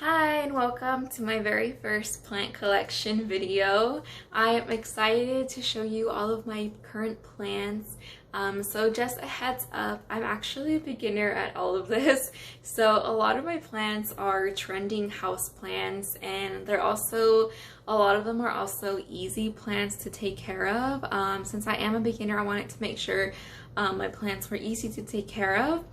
Hi and welcome to my very first plant collection video. I am excited to show you all of my current plants. So just a heads up, I'm actually a beginner at all of this. So a lot of my plants are trending house plants, and a lot of them are also easy plants to take care of. Since I am a beginner, I wanted to make sure my plants were easy to take care of.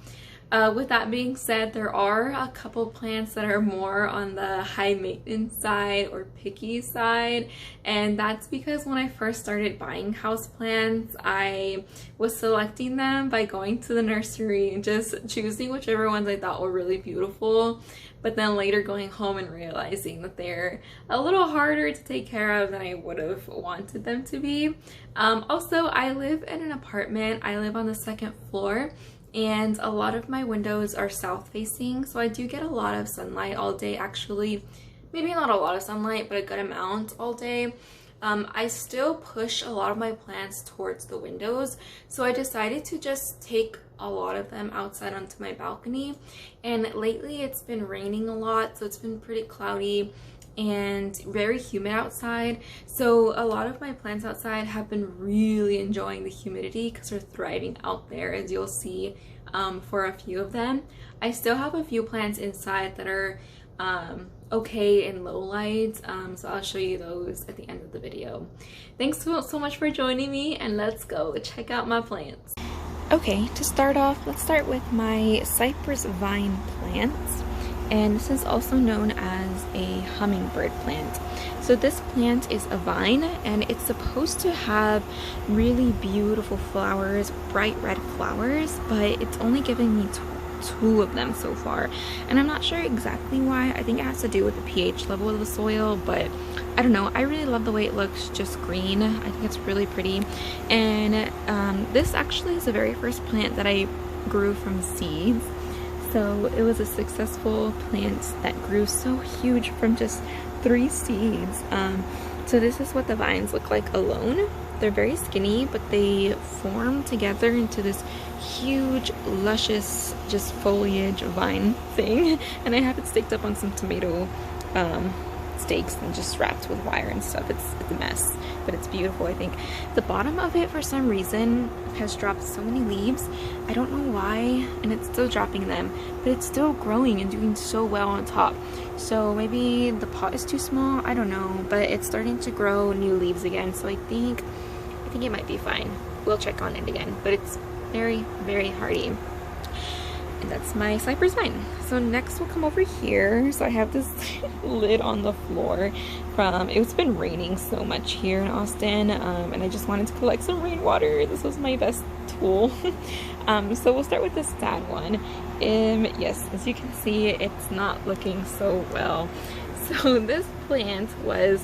With that being said, there are a couple plants that are more on the high maintenance side or picky side, and that's because when I first started buying house plants, I was selecting them by going to the nursery and just choosing whichever ones I thought were really beautiful, but then later going home and realizing that they're a little harder to take care of than I would have wanted them to be. Also, I live in an apartment. I live on the second floor, and a lot of my windows are south facing, so I do get a lot of sunlight all day. Actually, maybe not a lot of sunlight, but a good amount all day. I still push a lot of my plants towards the windows, so I decided to just take a lot of them outside onto my balcony. And lately it's been raining a lot, so it's been pretty cloudy and very humid outside, so a lot of my plants outside have been really enjoying the humidity because they're thriving out there, as you'll see for a few of them. I still have a few plants inside that are okay in low light, so I'll show you those at the end of the video. Thanks so much for joining me, and let's go check out my plants. Okay, to start off, let's start with my cypress vine plants. And this is also known as a hummingbird plant. So this plant is a vine, and it's supposed to have really beautiful flowers, bright red flowers, but it's only giving me two of them so far. And I'm not sure exactly why. I think it has to do with the pH level of the soil, but I don't know. I really love the way it looks just green. I think it's really pretty. And this actually is the very first plant that I grew from seeds. So it was a successful plant that grew so huge from just 3 seeds. So this is what the vines look like alone. They're very skinny, but they form together into this huge, luscious, just foliage vine thing. And I have it staked up on some tomato stakes and just wrapped with wire and stuff. It's a mess, but it's beautiful. I think the bottom of it, for some reason, has dropped so many leaves. I don't know why, and it's still dropping them, but it's still growing and doing so well on top. So maybe the pot is too small, I don't know, but it's starting to grow new leaves again, so I think it might be fine. We'll check on it again, but it's very, very hardy. And that's my cypress vine. So next we'll come over here. So I have this lid on the floor from, it's been raining so much here in Austin, and I just wanted to collect some rainwater. This was my best tool. So we'll start with this sad one. Yes, as you can see, it's not looking so well. So this plant was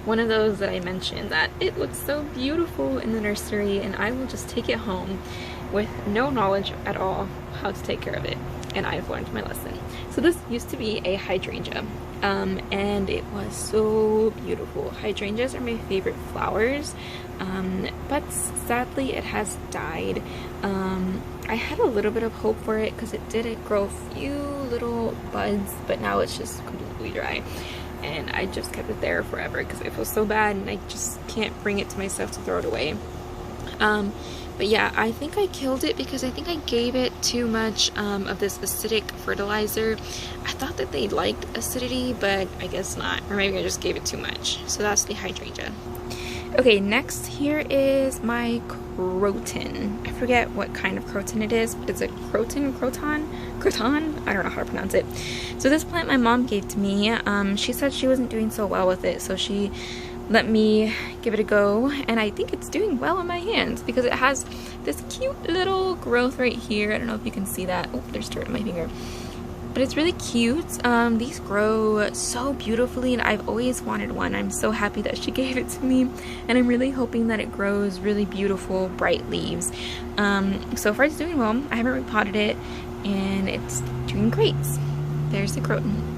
one of those that I mentioned that it looks so beautiful in the nursery, and I will just take it home with no knowledge at all how to take care of it, and I've learned my lesson. So this used to be a hydrangea, and it was so beautiful. Hydrangeas are my favorite flowers, but sadly it has died. I had a little bit of hope for it because it did grow a few little buds, but now it's just completely dry, and I just kept it there forever because it was so bad, and I just can't bring it to myself to throw it away. But yeah, I think I killed it because I think I gave it too much of this acidic fertilizer. I thought that they liked acidity, but I guess not. Or maybe I just gave it too much. So that's the hydrangea. Okay, next here is my croton. I forget what kind of croton it is, but it's a croton? I don't know how to pronounce it. So this plant my mom gave to me, she said she wasn't doing so well with it, so she let me give it a go, and I think it's doing well in my hands because it has this cute little growth right here. I don't know if you can see that. Oh, there's dirt on my finger, but it's really cute. These grow so beautifully, and I've always wanted one. I'm so happy that she gave it to me, and I'm really hoping that it grows really beautiful, bright leaves. So far it's doing well. I haven't repotted it, and it's doing great. There's the croton.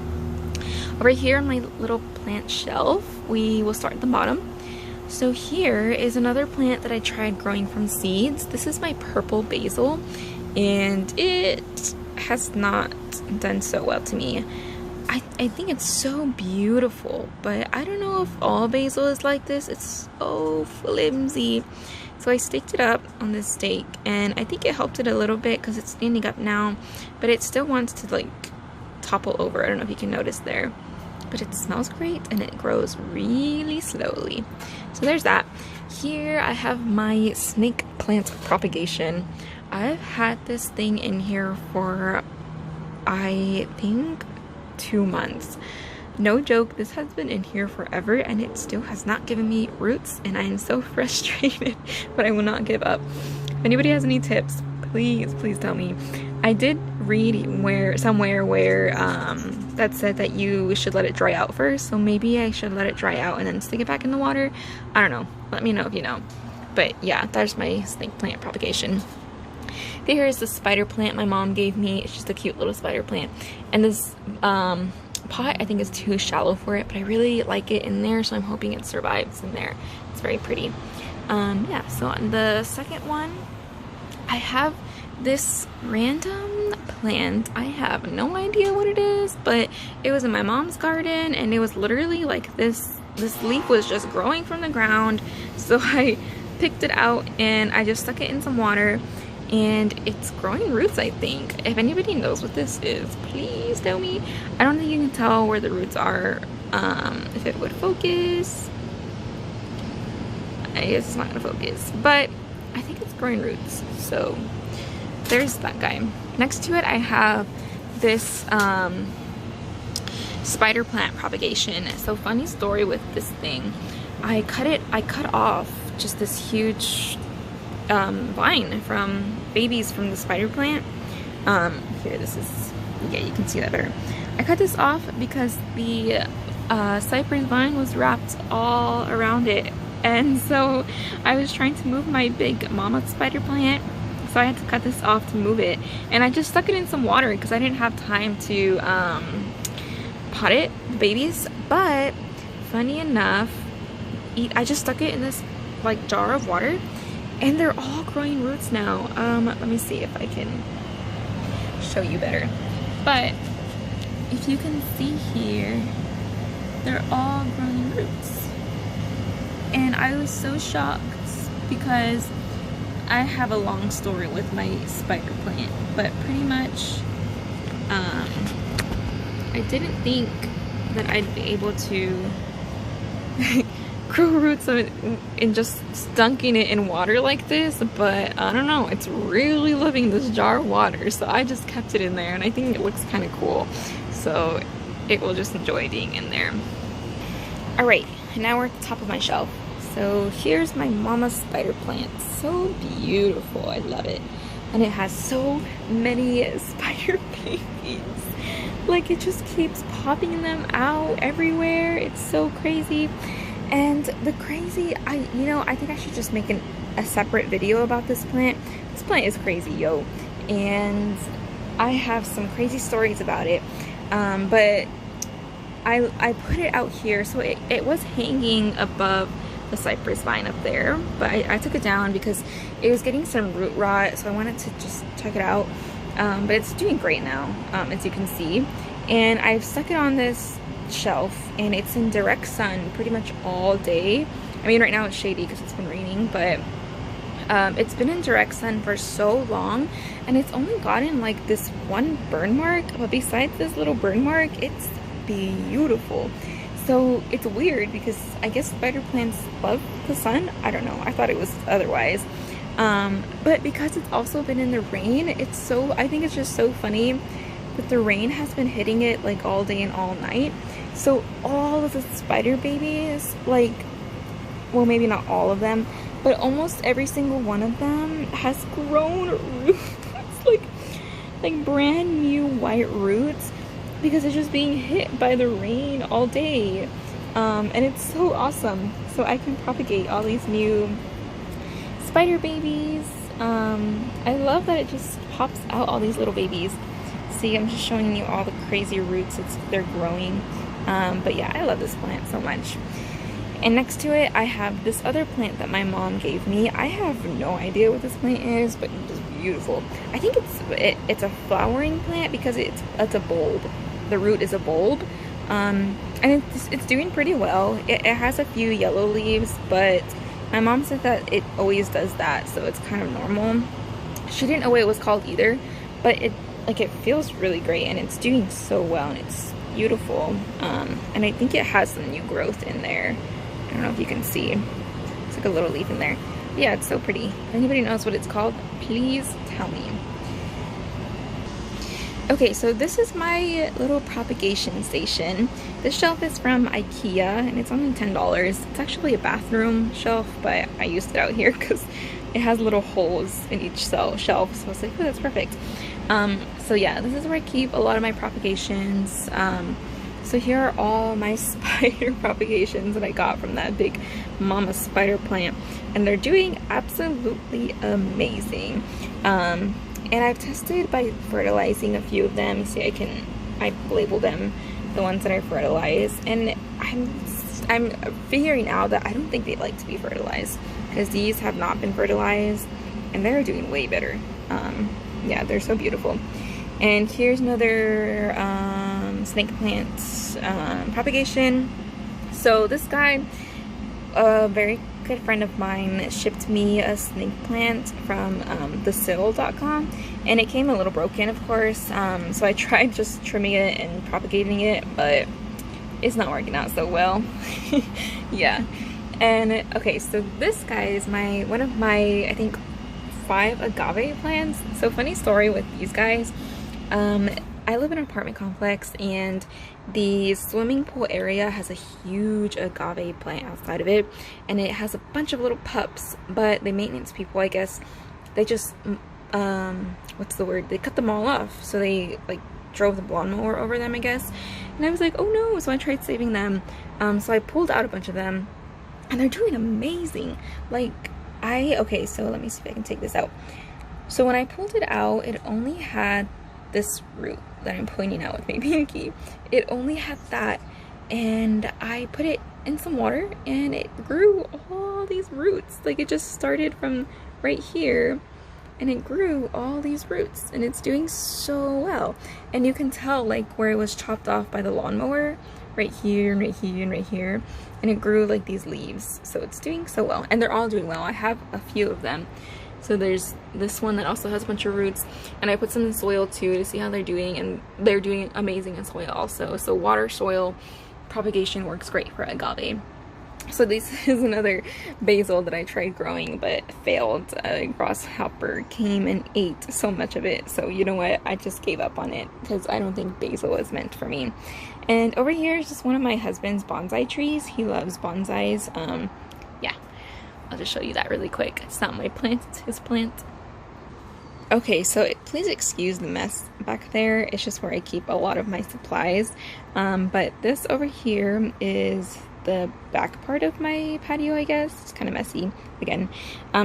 Over here on my little plant shelf, we will start at the bottom. So here is another plant that I tried growing from seeds. This is my purple basil, and it has not done so well to me. I think it's so beautiful, but I don't know if all basil is like this. It's so flimsy. So I staked it up on this stake, and I think it helped it a little bit because it's standing up now, but it still wants to like topple over. I don't know if you can notice there, but it smells great and it grows really slowly. So there's that. Here I have my snake plant propagation. I've had this thing in here for, I think, 2 months. No joke, this has been in here forever and it still has not given me roots, and I am so frustrated, but I will not give up. If anybody has any tips, please tell me. I did read somewhere where that said that you should let it dry out first, so maybe I should let it dry out and then stick it back in the water. I don't know, let me know if you know. But yeah, there's my snake plant propagation. There is the spider plant my mom gave me. It's just a cute little spider plant, and this pot I think is too shallow for it, but I really like it in there, so I'm hoping it survives in there. It's very pretty. Yeah, so on the second one I have this random plant. I have no idea what it is, but it was in my mom's garden, and it was literally like this leaf was just growing from the ground. So I picked it out and I just stuck it in some water, and it's growing roots, I think. If anybody knows what this is, please tell me. I don't think you can tell where the roots are. If it would focus, I guess it's not gonna focus, but I think it's growing roots. So there's that guy. Next to it I have this spider plant propagation. So funny story with this thing, I cut off just this huge vine from babies from the spider plant. Here, this is, yeah, you can see that better. I cut this off because the cypress vine was wrapped all around it, and so I was trying to move my big mama spider plant, so I had to cut this off to move it, and I just stuck it in some water because I didn't have time to pot it, the babies. But funny enough, I just stuck it in this like jar of water, and they're all growing roots now. Let me see if I can show you better. But if you can see here, they're all growing roots. And I was so shocked because I have a long story with my spider plant, but pretty much I didn't think that I'd be able to grow roots in just dunking it in water like this, but I don't know, it's really loving this jar of water, so I just kept it in there, and I think it looks kind of cool, so it will just enjoy being in there. Alright, now we're at the top of my shelf. So here's my mama spider plant. So beautiful, I love it, and it has so many spider babies. Like, it just keeps popping them out everywhere. It's so crazy. And the crazy, I think I should just make a separate video about this plant. This plant is crazy, yo. And I have some crazy stories about it. But I put it out here. So it was hanging above the cypress vine up there. But I took it down because it was getting some root rot. So I wanted to just check it out. But it's doing great now, as you can see. And I've stuck it on this shelf, and it's in direct sun pretty much all day. I mean, right now it's shady because it's been raining, but it's been in direct sun for so long, and it's only gotten like this one burn mark, but besides this little burn mark, it's beautiful. So it's weird because I guess spider plants love the sun. I don't know, I thought it was otherwise. But because it's also been in the rain, I think it's just so funny that the rain has been hitting it like all day and all night. So all of the spider babies, like, well, maybe not all of them, but almost every single one of them has grown roots, like brand new white roots, because it's just being hit by the rain all day. And it's so awesome. So I can propagate all these new spider babies. I love that it just pops out all these little babies. See, I'm just showing you all the crazy roots they're growing. But yeah, I love this plant so much. And next to it, I have this other plant that my mom gave me. I have no idea what this plant is, but it's beautiful. I think it's a flowering plant because it's a bulb. the root is a bulb. And it's doing pretty well. It has a few yellow leaves, but my mom said that it always does that, so it's kind of normal. She didn't know what it was called either, but it feels really great, and it's doing so well, and it's beautiful. And I think it has some new growth in there. I don't know if you can see. It's like a little leaf in there. But yeah, it's so pretty. If anybody knows what it's called, please tell me. Okay, so this is my little propagation station. This shelf is from IKEA, and it's only $10. It's actually a bathroom shelf, but I used it out here because it has little holes in each shelf, so I was like, oh, that's perfect. So yeah, this is where I keep a lot of my propagations. So here are all my spider propagations that I got from that big mama spider plant, and they're doing absolutely amazing. And I've tested by fertilizing a few of them. See, I label them the ones that I fertilize, and I'm figuring out that I don't think they like to be fertilized, because these have not been fertilized and they're doing way better. Yeah, they're so beautiful. And here's another snake plant propagation. So this guy, a very good friend of mine, shipped me a snake plant from thesill.com, and it came a little broken, of course. So I tried just trimming it and propagating it, but it's not working out so well. Yeah. And okay, so this guy is one of my, I think, 5 agave plants. So funny story with these guys. I live in an apartment complex, and the swimming pool area has a huge agave plant outside of it, and it has a bunch of little pups, but the maintenance people, I guess, they just what's the word, they cut them all off. So they like drove the lawnmower over them, I guess. And I was like, oh no. So I tried saving them. So I pulled out a bunch of them, and they're doing amazing. Like, okay, so let me see if I can take this out. So when I pulled it out, it only had this root that I'm pointing out with my pinky. It only had that, and I put it in some water, and it grew all these roots. Like, it just started from right here, and it grew all these roots, and it's doing so well. And you can tell, like, where it was chopped off by the lawnmower, right here and right here and right here, and it grew like these leaves. So it's doing so well, and they're all doing well. I have a few of them. So there's this one that also has a bunch of roots, and I put some in soil too to see how they're doing, and they're doing amazing in soil also. So water, soil, propagation works great for agave. So this is another basil that I tried growing but failed. A grasshopper came and ate so much of it. So you know what, I just gave up on it because I don't think basil is meant for me. And over here is just one of my husband's bonsai trees. He loves bonsais. Yeah, I'll just show you that really quick. It's not my plant, it's his plant. Okay, so please excuse the mess back there. It's just where I keep a lot of my supplies. But this over here is the back part of my patio, I guess. It's kind of messy again.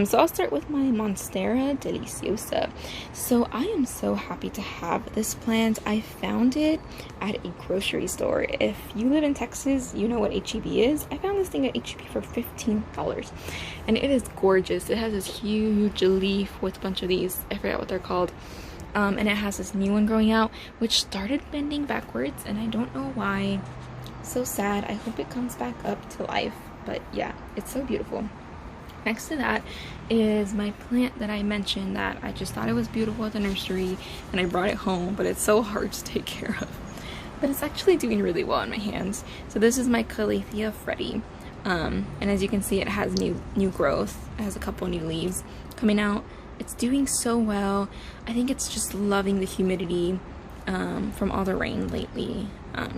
So I'll start with my Monstera Deliciosa. So I am so happy to have this plant. I found it at a grocery store. If you live in Texas, you know what HEB is. I found this thing at HEB for $15, and it is gorgeous. It has this huge leaf with a bunch of these, I forgot what they're called. And it has this new one growing out, which started bending backwards, and I don't know why. So sad. I hope it comes back up to life, but yeah, it's so beautiful. Next to that is my plant that I mentioned that I just thought it was beautiful at the nursery, and I brought it home, but it's so hard to take care of. But it's actually doing really well in my hands. So this is my Calathea Freddy, and as you can see, it has new growth. It has a couple new leaves coming out. It's doing so well. I think it's just loving the humidity from all the rain lately.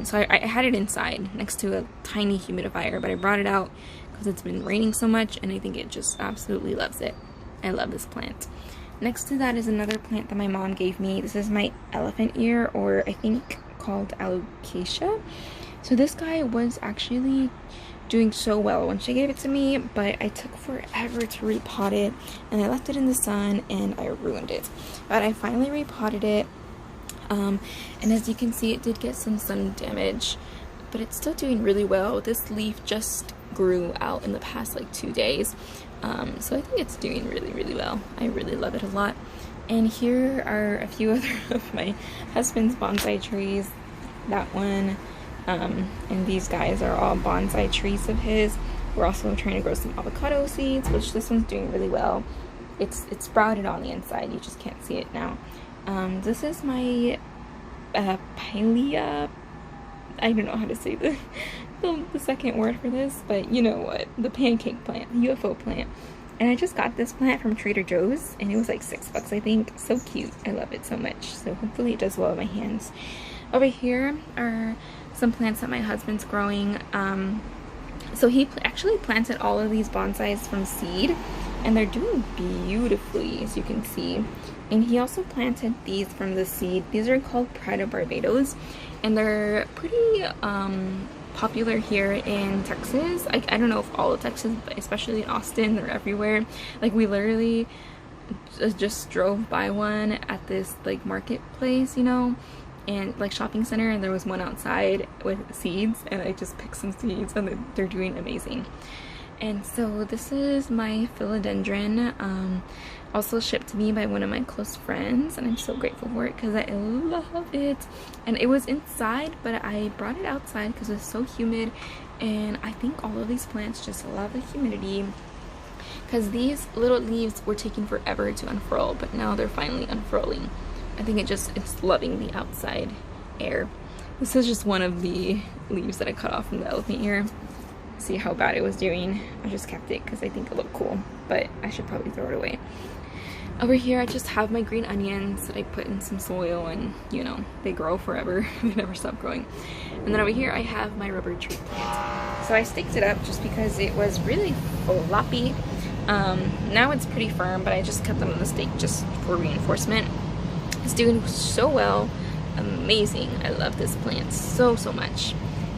So I had it inside next to a tiny humidifier, but I brought it out because it's been raining so much, and I think it just absolutely loves it. I love this plant. Next to that is another plant that my mom gave me. This is my elephant ear, or I think called alocasia. So this guy was actually doing so well when she gave it to me, but I took forever to repot it, and I left it in the sun, and I ruined it. But I finally repotted it. And as you can see, it did get some sun damage, but it's still doing really well. This leaf just grew out in the past like 2 days, so I think it's doing really well. I really love it a lot. And here are a few other of my husband's bonsai trees. that one, and these guys are all bonsai trees of his. We're also trying to grow some avocado seeds, which this one's doing really well. It's sprouted on the inside, you just can't see it now. This is my Pilea. I don't know how to say the second word for this, but you know what, the pancake plant, the UFO plant. And I just got this plant from Trader Joe's, and it was like $6, I think. So cute. I love it so much. So hopefully it does well in my hands. Over here are some plants that my husband's growing. So he actually planted all of these bonsais from seed, and they're doing beautifully, as you can see. And he also planted these from the seed. These are called Pride of Barbados, and they're pretty popular here in Texas. I don't know if all of Texas, but especially in Austin, they're everywhere. Like, we literally just drove by one at this like marketplace, you know, and like shopping center, and there was one outside with seeds, and I just picked some seeds, and they're doing amazing. And so this is my philodendron, also shipped to me by one of my close friends, and I'm so grateful for it because I love it. And it was inside, but I brought it outside because it's so humid, and I think all of these plants just love the humidity, because these little leaves were taking forever to unfurl, but now they're finally unfurling. I think it's loving the outside air. This is just one of the leaves that I cut off from the elephant ear. See how bad it was doing. I just kept it because I think it looked cool, but I should probably throw it away. Over here I just have my green onions that I put in some soil, and you know, they grow forever. They never stop growing. And then over here I have my rubber tree plant. So I staked it up just because it was really floppy. Now it's pretty firm, but I just kept them on the stake just for reinforcement. It's doing so well. Amazing. I love this plant so much.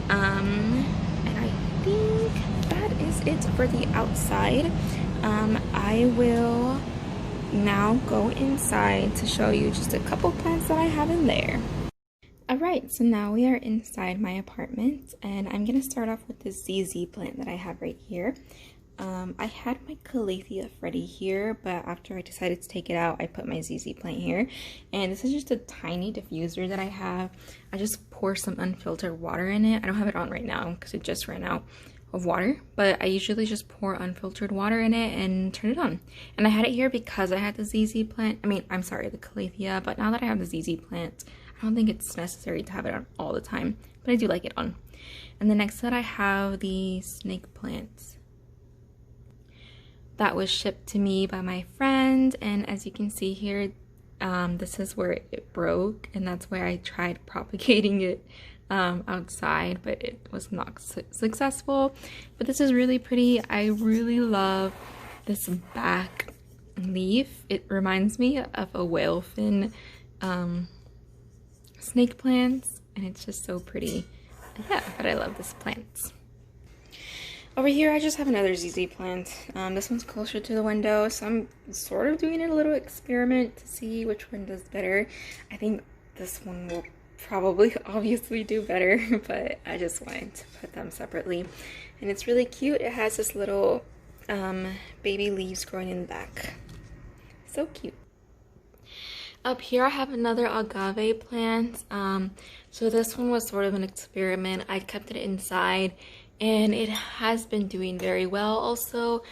And I think that is it for the outside. I will now go inside to show you just a couple plants that I have in there. Alright, so now we are inside my apartment, and I'm going to start off with this ZZ plant that I have right here. I had my Calathea Freddy here, but after I decided to take it out, I put my ZZ plant here. And this is just a tiny diffuser that I have. I just pour some unfiltered water in it. I don't have it on right now because it just ran out of water, but I usually just pour unfiltered water in it and turn it on. And I had it here because I had the ZZ plant. I mean, I'm sorry, the Calathea, but now that I have the ZZ plant, I don't think it's necessary to have it on all the time, but I do like it on. And the next set I have the snake plants. That was shipped to me by my friend, and as you can see here, this is where it broke, and that's where I tried propagating it outside, but it was not successful. But this is really pretty. I really love this back leaf. It reminds me of a whale fin snake plants, and it's just so pretty. Yeah, but I love this plant. Over here I just have another ZZ plant. This one's closer to the window, so I'm sort of doing a little experiment to see which one does better. I think this one will probably obviously do better, but I just wanted to put them separately. And it's really cute. It has this little baby leaves growing in the back. So cute. Up here I have another agave plant. So this one was sort of an experiment. I kept it inside, and it has been doing very well also.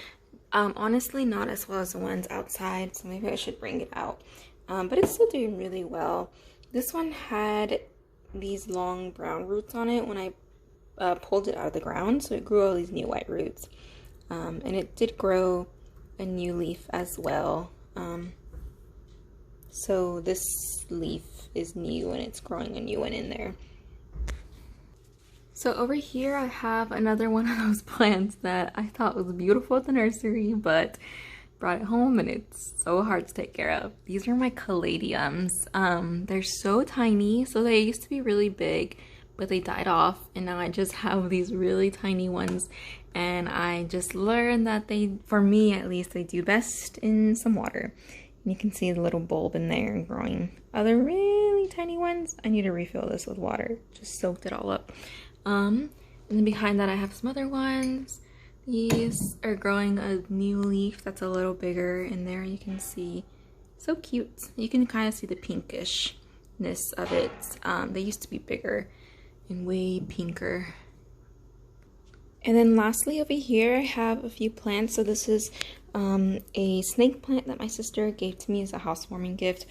Honestly, not as well as the ones outside, so maybe I should bring it out. But it's still doing really well. This one had these long brown roots on it when I pulled it out of the ground, so it grew all these new white roots. And it did grow a new leaf as well. So this leaf is new, and it's growing a new one in there. So over here I have another one of those plants that I thought was beautiful at the nursery, but brought it home and it's so hard to take care of. These are my caladiums. They're so tiny. So they used to be really big, but they died off, and now I just have these really tiny ones. And I just learned that they, for me at least, they do best in some water. And you can see the little bulb in there and growing. Other really tiny ones, I need to refill this with water. Just soaked it all up. And then behind that I have some other ones. These are growing a new leaf that's a little bigger in there. You can see, so cute. You can kind of see the pinkishness of it. They used to be bigger, and way pinker. And then lastly over here I have a few plants. So this is a snake plant that my sister gave to me as a housewarming gift.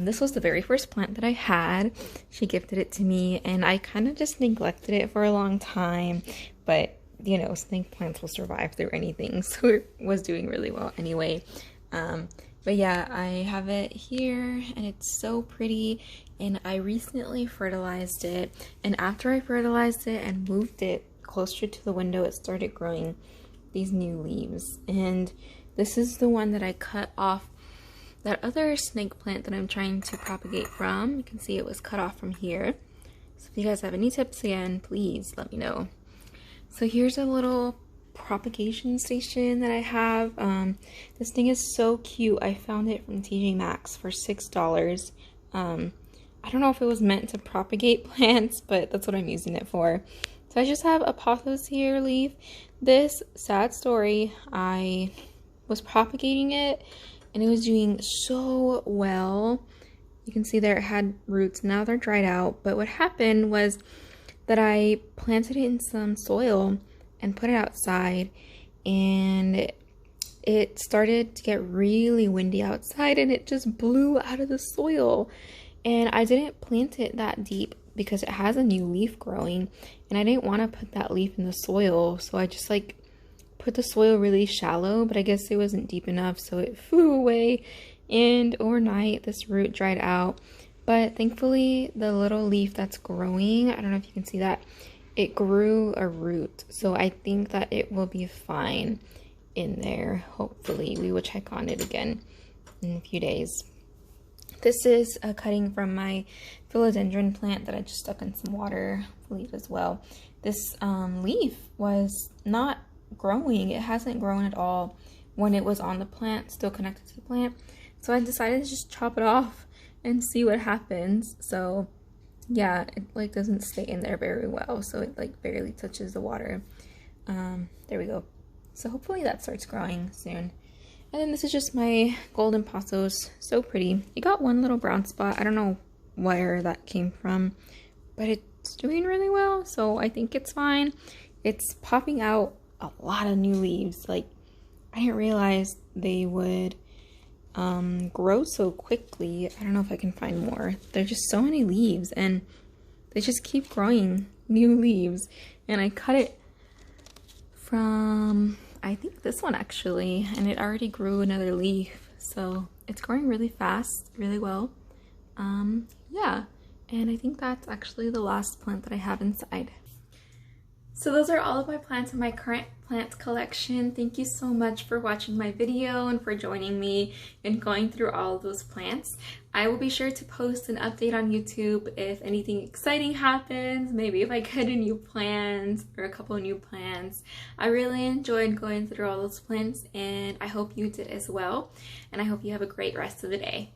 This was the very first plant that I had. She gifted it to me and I kind of just neglected it for a long time, but you know, snake plants will survive through anything, so it was doing really well anyway. But yeah, I have it here and it's so pretty, and I recently fertilized it, and after I fertilized it and moved it closer to the window, it started growing these new leaves. And this is the one that I cut off that other snake plant that I'm trying to propagate from. You can see it was cut off from here. So if you guys have any tips again, please let me know. So here's a little propagation station that I have. This thing is so cute. I found it from TJ Maxx for $6. I don't know if it was meant to propagate plants, but that's what I'm using it for. So I just have a pothos here leaf. This, sad story, I was propagating it and it was doing so well. You can see there it had roots. Now they're dried out. But what happened was that I planted it in some soil and put it outside, and it started to get really windy outside and it just blew out of the soil. And I didn't plant it that deep because it has a new leaf growing and I didn't want to put that leaf in the soil, so I just like put the soil really shallow, but I guess it wasn't deep enough, so it flew away, and overnight this root dried out. But thankfully the little leaf that's growing, I don't know if you can see that, it grew a root, so I think that it will be fine in there. Hopefully we will check on it again in a few days. This is a cutting from my philodendron plant that I just stuck in some water. Hopefully it does well. This leaf was not growing. It hasn't grown at all when it was on the plant, still connected to the plant. So I decided to just chop it off and see what happens. So yeah, it like doesn't stay in there very well, so it like barely touches the water. There we go. So hopefully that starts growing soon. And then this is just my golden pothos. So pretty. It got one little brown spot. I don't know where that came from, but it's doing really well, so I think it's fine. It's popping out a lot of new leaves. Like, I didn't realize they would grow so quickly. I don't know if I can find more. There's just so many leaves and they just keep growing new leaves. And I cut it from, I think this one actually, and it already grew another leaf. So it's growing really fast, really well. Yeah, and I think that's actually the last plant that I have inside. So those are all of my plants in my current plant collection. Thank you so much for watching my video and for joining me in going through all of those plants. I will be sure to post an update on YouTube if anything exciting happens, maybe if I get a new plant or a couple of new plants. I really enjoyed going through all those plants and I hope you did as well. And I hope you have a great rest of the day.